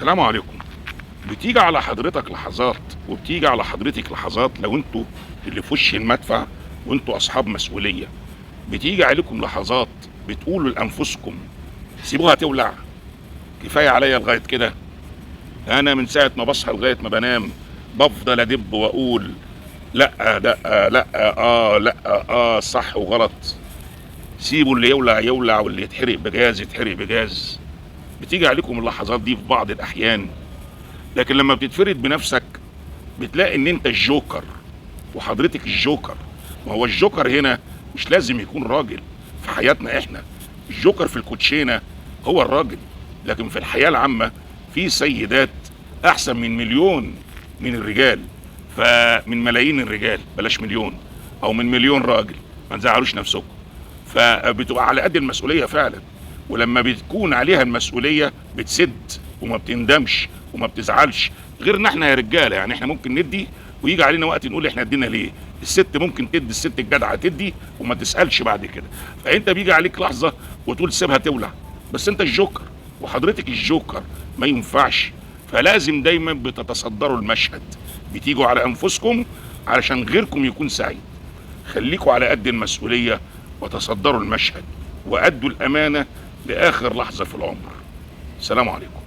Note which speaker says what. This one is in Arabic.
Speaker 1: السلام عليكم. بتيجي على حضرتك لحظات وبتيجي على حضرتك لحظات لو انتوا اللي في وش المدفع وانتوا اصحاب مسؤوليه، بتيجي عليكم لحظات بتقولوا لانفسكم سيبوها تولع، كفايه عليا لغايه كده. انا من ساعه ما بصحى لغايه ما بنام بفضل ادب واقول لا لا لا لا صح وغلط. سيبوا اللي يولع يولع واللي يتحرق بجاز يتحرق بجاز. بتيجي عليكم اللحظات دي في بعض الاحيان، لكن لما بتتفرد بنفسك بتلاقي ان انت الجوكر وحضرتك الجوكر. ما هو الجوكر هنا مش لازم يكون راجل في حياتنا احنا، الجوكر في الكوتشينه هو الراجل، لكن في الحياه العامه في سيدات احسن من مليون من الرجال، فمن ملايين الرجال بلاش مليون، او من مليون راجل، ما تزعلوش نفسكم. فبتبقى على قد المسؤوليه فعلا، ولما بتكون عليها المسؤوليه بتسد وما بتندمش وما بتزعلش. غيرنا احنا يا رجاله، يعني احنا ممكن ندي ويجي علينا وقت نقول احنا ادينا ليه. الست ممكن تدي، الست الجدعه تدي وما تسالش بعد كده. فانت بيجي عليك لحظه وتقول سيبها تولع، بس انت الجوكر وحضرتك الجوكر، ما ينفعش. فلازم دايما بتتصدروا المشهد، بتيجوا على انفسكم علشان غيركم يكون سعيد. خليكوا على قد المسؤوليه وتصدروا المشهد وادوا الامانه لاخر لحظه في العمر. السلام عليكم.